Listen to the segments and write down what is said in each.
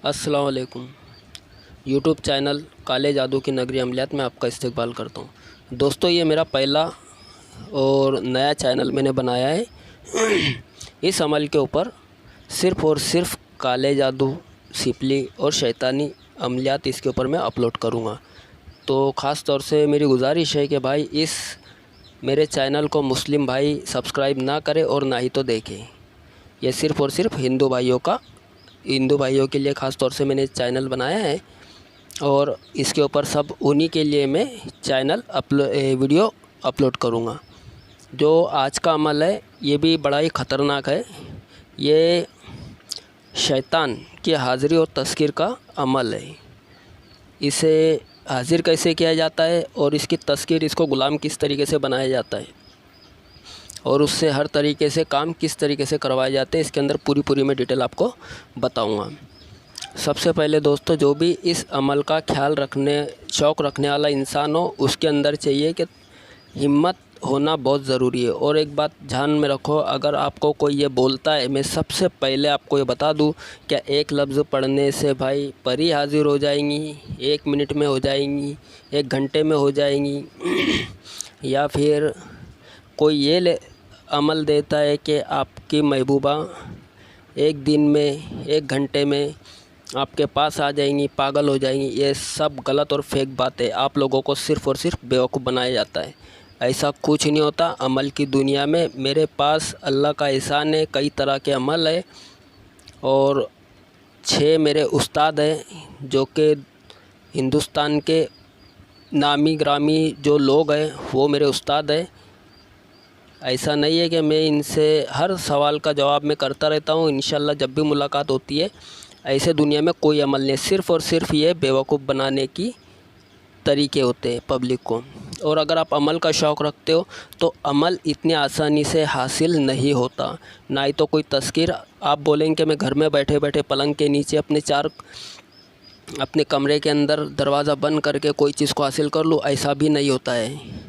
अस्सलाम वालेकुम। YouTube channel काले जादू की नगरी अमलियात में आपका इस्तकबाल करता हूँ। दोस्तों, ये मेरा पहला और नया चैनल मैंने बनाया है। इस अमल के ऊपर सिर्फ़ और सिर्फ काले जादू, सिपली और शैतानी अमलियात इसके ऊपर मैं अपलोड करूँगा। तो ख़ास तौर से मेरी गुजारिश है कि भाई इस मेरे चैनल को मुस्लिम भाई सब्सक्राइब ना करें और ना ही तो देखें। यह सिर्फ़ और सिर्फ हिंदू भाइयों के लिए ख़ास तौर से मैंने चैनल बनाया है और इसके ऊपर सब उन्हीं के लिए मैं वीडियो अपलोड करूँगा। जो आज का अमल है ये भी बड़ा ही ख़तरनाक है। ये शैतान की हाज़िरी और तस्कीर का अमल है। इसे हाज़िर कैसे किया जाता है और इसकी तस्कीर, इसको ग़ुलाम किस तरीके से बनाया जाता है और उससे हर तरीके से काम किस तरीके से करवाए जाते हैं, इसके अंदर पूरी मैं डिटेल आपको बताऊंगा। सबसे पहले दोस्तों, जो भी इस अमल का शौक़ रखने वाला इंसान हो, उसके अंदर चाहिए कि हिम्मत होना बहुत ज़रूरी है। और एक बात ध्यान में रखो, अगर आपको कोई ये बोलता है, मैं सबसे पहले आपको ये बता दूं, क्या एक लफ्ज़ पढ़ने से भाई परी हाज़िर हो जाएंगी, 1 मिनट में हो जाएंगी, 1 घंटे में हो जाएंगी या फिर कोई ये अमल देता है कि आपकी महबूबा 1 दिन में, 1 घंटे में आपके पास आ जाएंगी, पागल हो जाएंगी। ये सब गलत और फेक बात है। आप लोगों को सिर्फ़ और सिर्फ बेवकूफ़ बनाया जाता है। ऐसा कुछ नहीं होता। अमल की दुनिया में मेरे पास अल्लाह का एहसान है, कई तरह के अमल है और 6 मेरे उस्ताद हैं जो कि हिंदुस्तान के नामी ग्रामी जो लोग हैं वो मेरे उस्ताद हैं। ऐसा नहीं है कि मैं इनसे हर सवाल का जवाब मैं करता रहता हूँ। इंशाल्लाह जब भी मुलाकात होती है, ऐसे दुनिया में कोई अमल नहीं, सिर्फ़ और सिर्फ ये बेवकूफ़ बनाने की तरीके होते हैं पब्लिक को। और अगर आप अमल का शौक़ रखते हो तो अमल इतनी आसानी से हासिल नहीं होता। ना ही तो कोई तस्कीर आप बोलेंगे कि मैं घर में बैठे बैठे पलंग के नीचे अपने कमरे के अंदर दरवाज़ा बंद करके कोई चीज़ को हासिल कर लूँ, ऐसा भी नहीं होता है।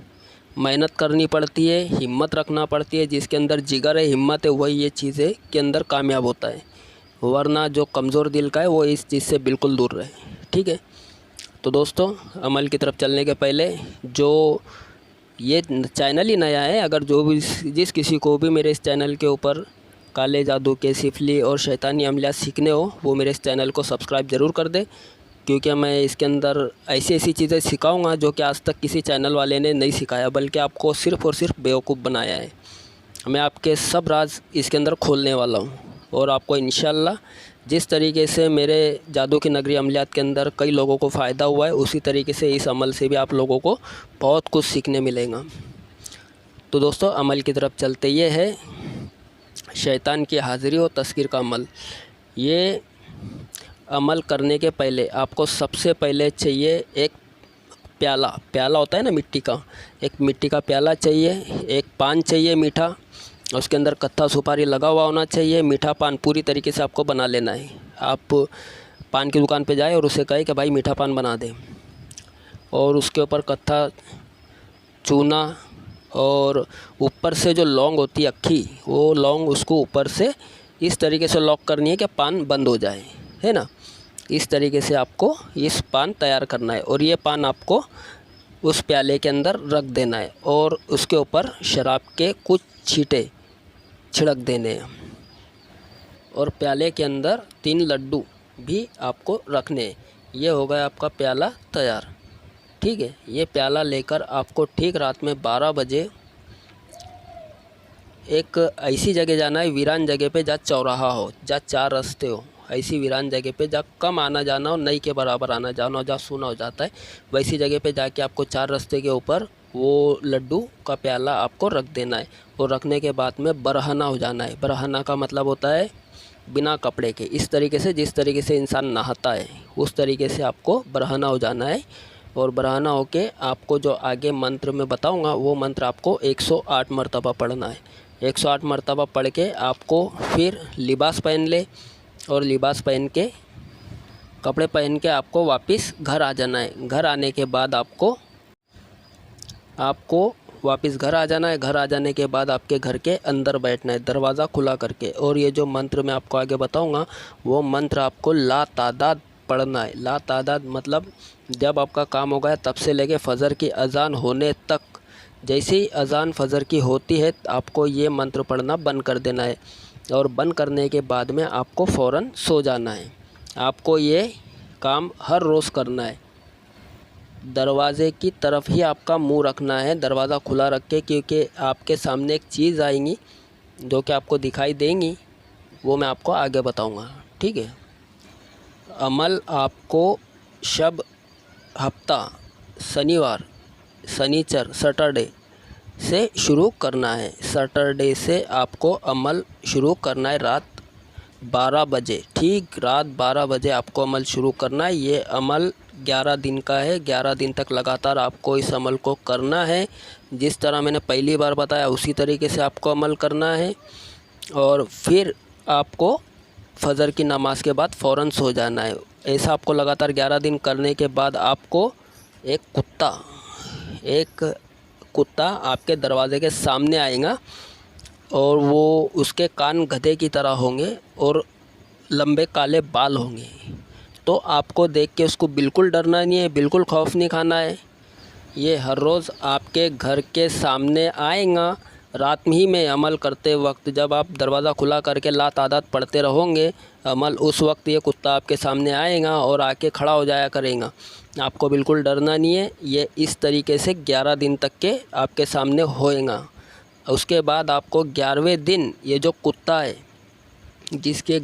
मेहनत करनी पड़ती है, हिम्मत रखना पड़ती है। जिसके अंदर जिगर है, हिम्मत है, वही ये चीज़ें के अंदर कामयाब होता है। वरना जो कमज़ोर दिल का है वो इस चीज़ से बिल्कुल दूर रहे। ठीक है। तो दोस्तों, अमल की तरफ चलने के पहले, जो ये चैनल ही नया है, अगर जिस किसी को भी मेरे इस चैनल के ऊपर काले जादू के, सिफली और शैतानी अमलियात सीखने हो, वो मेरे इस चैनल को सब्सक्राइब ज़रूर कर दे, क्योंकि मैं इसके अंदर ऐसी चीज़ें सिखाऊंगा जो कि आज तक किसी चैनल वाले ने नहीं सिखाया, बल्कि आपको सिर्फ़ और सिर्फ बेवकूफ़ बनाया है। मैं आपके सब राज इसके अंदर खोलने वाला हूँ और आपको इंशाल्लाह जिस तरीके से मेरे जादू की नगरी अमलियात के अंदर कई लोगों को फ़ायदा हुआ है, उसी तरीके से इस अमल से भी आप लोगों को बहुत कुछ सीखने मिलेगा। तो दोस्तों, अमल की तरफ चलते ये है शैतान की हाज़िरी और तस्कीर का अमल। ये अमल करने के पहले आपको सबसे पहले चाहिए एक प्याला होता है ना मिट्टी का, एक मिट्टी का प्याला चाहिए, एक पान चाहिए मीठा, उसके अंदर कत्था सुपारी लगा हुआ होना चाहिए। मीठा पान पूरी तरीके से आपको बना लेना है। आप पान की दुकान पे जाए और उसे कहे कि भाई मीठा पान बना दे, और उसके ऊपर कत्था चूना और ऊपर से जो लौंग होती है अक्खी, वो लौंग उसको ऊपर से इस तरीके से लॉक करनी है कि पान बंद हो जाए, है ना। इस तरीके से आपको इस पान तैयार करना है और ये पान आपको उस प्याले के अंदर रख देना है और उसके ऊपर शराब के कुछ छींटे छिड़क देने हैं और प्याले के अंदर 3 लड्डू भी आपको रखने हैं। ये हो गया आपका प्याला तैयार। ठीक है। ये प्याला लेकर आपको ठीक रात में 12 बजे एक ऐसी जगह जाना है, वीरान जगह पे, जहाँ चौराहा हो, जहाँ 4 रास्ते हो, ऐसी वीरान जगह पे जहाँ कम आना जाना हो, नहीं के बराबर आना जाना हो, जहाँ सूना हो जाता है, वैसी जगह पे जाके आपको 4 रास्ते के ऊपर वो लड्डू का प्याला आपको रख देना है। और रखने के बाद में बरहना हो जाना है। बरहना का मतलब होता है बिना कपड़े के, इस तरीके से जिस तरीके से इंसान नहाता है उस तरीके से आपको बरहना हो जाना है। और बरहना होके आपको जो आगे मंत्र मैं बताऊँगा वो मंत्र आपको 108 मरतबा पढ़ना है। 108 मरतबा पढ़ के आपको फिर लिबास पहन ले और लिबास पहन के, कपड़े पहन के आपको वापस घर आ जाना है। घर आने के बाद आपको आपको वापस घर आ जाना है। घर आ जाने के बाद आपके घर के अंदर बैठना है दरवाज़ा खुला करके। और ये जो मंत्र मैं आपको आगे बताऊंगा वो मंत्र आपको लातादाद पढ़ना है। लातादाद मतलब जब आपका काम हो गया तब से लेके फ़जर की अज़ान होने तक, जैसे ही अज़ान फ़जर की होती है आपको ये मंत्र पढ़ना बंद कर देना है। और बंद करने के बाद में आपको फ़ौरन सो जाना है। आपको ये काम हर रोज़ करना है। दरवाज़े की तरफ ही आपका मुंह रखना है, दरवाज़ा खुला रख के, क्योंकि आपके सामने एक चीज़ आएंगी जो कि आपको दिखाई देंगी, वो मैं आपको आगे बताऊंगा। ठीक है। अमल आपको शब हफ्ता शनिवार, शनिचर, सैटरडे से शुरू करना है। सैटरडे से आपको अमल शुरू करना है रात 12 बजे। ठीक रात 12 बजे आपको अमल शुरू करना है। ये अमल 11 दिन का है। 11 दिन तक लगातार आपको इस अमल को करना है। जिस तरह मैंने पहली बार बताया उसी तरीके से आपको अमल करना है। और फिर आपको फ़जर की नमाज़ के बाद फ़ौरन सो जाना है। ऐसा आपको लगातार 11 दिन करने के बाद आपको एक कुत्ता आपके दरवाज़े के सामने आएगा और वो उसके कान गधे की तरह होंगे और लंबे काले बाल होंगे। तो आपको देख के उसको बिल्कुल डरना नहीं है, बिल्कुल खौफ नहीं खाना है। ये हर रोज़ आपके घर के सामने आएगा। रात ही में अमल करते वक्त जब आप दरवाज़ा खुला करके लातादाद पढ़ते रहोगे अमल, उस वक्त ये कुत्ता आपके सामने आएगा और आके खड़ा हो जाया करेगा। आपको बिल्कुल डरना नहीं है। ये इस तरीके से 11 दिन तक के आपके सामने होएगा। उसके बाद आपको 11वें दिन ये जो कुत्ता है जिसके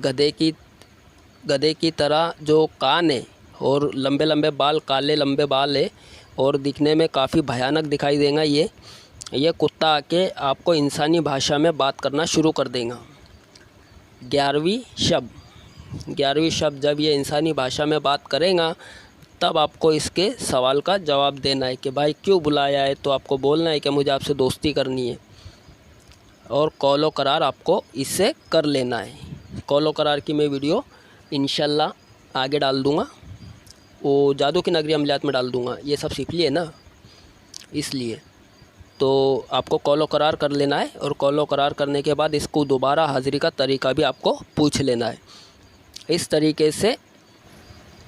गधे की तरह जो कान है और लंबे लंबे बाल, काले लंबे बाल है और दिखने में काफ़ी भयानक दिखाई देगा, ये कुत्ता आके आपको इंसानी भाषा में बात करना शुरू कर देगा। 11वीं शब्द जब ये इंसानी भाषा में बात करेगा तब आपको इसके सवाल का जवाब देना है कि भाई क्यों बुलाया है। तो आपको बोलना है कि मुझे आपसे दोस्ती करनी है और कॉलो करार आपको इससे कर लेना है। कॉलो करार की मैं वीडियो इंशाल्लाह आगे डाल दूँगा, वो जादू की नगरी अमलियात में डाल दूँगा। ये सब सीख लिए ना, इसलिए तो आपको कॉलो करार कर लेना है। और कॉलो करार करने के बाद इसको दोबारा हाज़िरी का तरीका भी आपको पूछ लेना है इस तरीके से।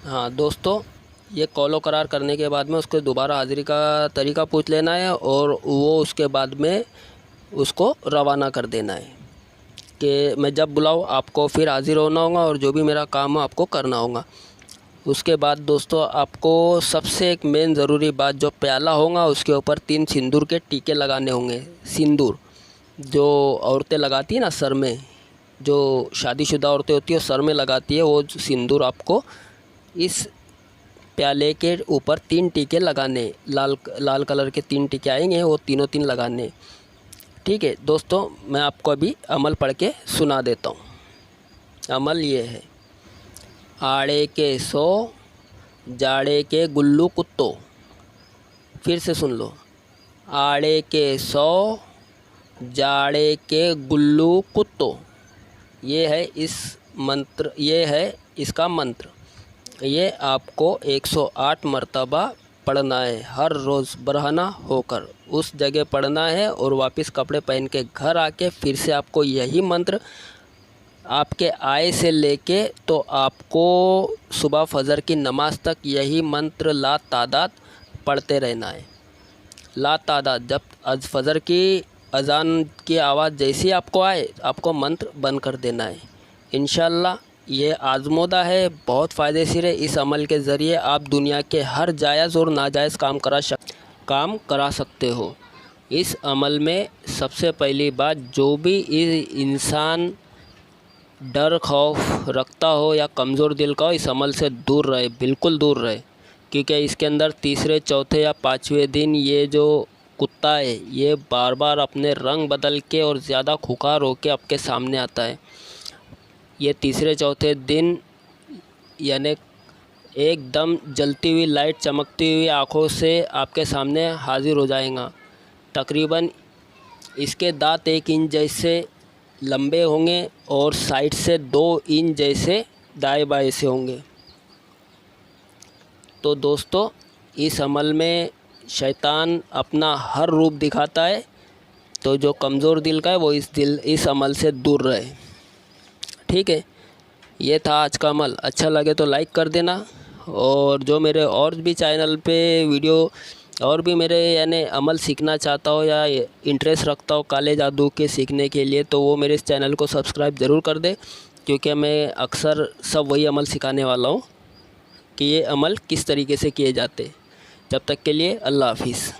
हाँ दोस्तों, ये कॉलो करार करने के बाद में उसको दोबारा हाज़िरी का तरीका पूछ लेना है और वो उसके बाद में उसको रवाना कर देना है कि मैं जब बुलाऊँ आपको फिर हाज़िर होना होगा और जो भी मेरा काम हो आपको करना होगा। उसके बाद दोस्तों आपको सबसे एक मेन ज़रूरी बात, जो प्याला होगा उसके ऊपर 3 सिंदूर के टीके लगाने होंगे। सिंदूर जो औरतें लगाती हैं ना सर में, जो शादीशुदा औरतें होती है सर में लगाती है, वो सिंदूर आपको इस प्याले के ऊपर 3 टीके लगाने। लाल कलर के 3 टीके आएंगे, वो तीनों 3 लगाने। ठीक है दोस्तों, मैं आपको अभी अमल पढ़ के सुना देता हूँ। अमल ये है, आड़े के 100 जाड़े के गुल्लू कुत्तो। फिर से सुन लो, आड़े के 100 जाड़े के गुल्लू कुत्तो। ये है इसका मंत्र। ये आपको 108 मरतबा पढ़ना है हर रोज़ बरहना होकर। उस जगह पढ़ना है और वापस कपड़े पहन के घर आके फिर से आपको यही मंत्र आपके आए से लेके तो आपको सुबह फ़जर की नमाज़ तक यही मंत्र ला तादाद पढ़ते रहना है। ला तादाद जब फ़जर की अज़ान की आवाज़ जैसी आपको आए आपको मंत्र बंद कर देना है। इंशाअल्लाह ये आज़मोदा है, बहुत फ़ायदेमंद है। इस अमल के ज़रिए आप दुनिया के हर जायज़ और नाजायज़ काम करा सकते हो। इस अमल में सबसे पहली बात, जो भी इंसान डर खौफ रखता हो या कमज़ोर दिल का हो, इस अमल से दूर रहे, बिल्कुल दूर रहे। क्योंकि इसके अंदर तीसरे चौथे या 5वें दिन ये जो कुत्ता है ये बार बार अपने रंग बदल के और ज़्यादा खुखार होकर आपके सामने आता है। ये तीसरे चौथे दिन यानी एकदम जलती हुई लाइट चमकती हुई आँखों से आपके सामने हाजिर हो जाएगा। तकरीबन इसके दांत 1 इंच जैसे लंबे होंगे और साइड से 2 इंच जैसे दाएं बाएं से होंगे। तो दोस्तों, इस अमल में शैतान अपना हर रूप दिखाता है, तो जो कमज़ोर दिल का है वो इस अमल से दूर रहे। ठीक है, ये था आज का अमल। अच्छा लगे तो लाइक कर देना। और जो मेरे और भी चैनल पे वीडियो और भी मेरे यानी अमल सीखना चाहता हो या इंटरेस्ट रखता हो काले जादू के सीखने के लिए, तो वो मेरे इस चैनल को सब्सक्राइब ज़रूर कर दे, क्योंकि मैं अक्सर सब वही अमल सिखाने वाला हूँ कि ये अमल किस तरीके से किए जाते। जब तक के लिए अल्लाह हाफिज़।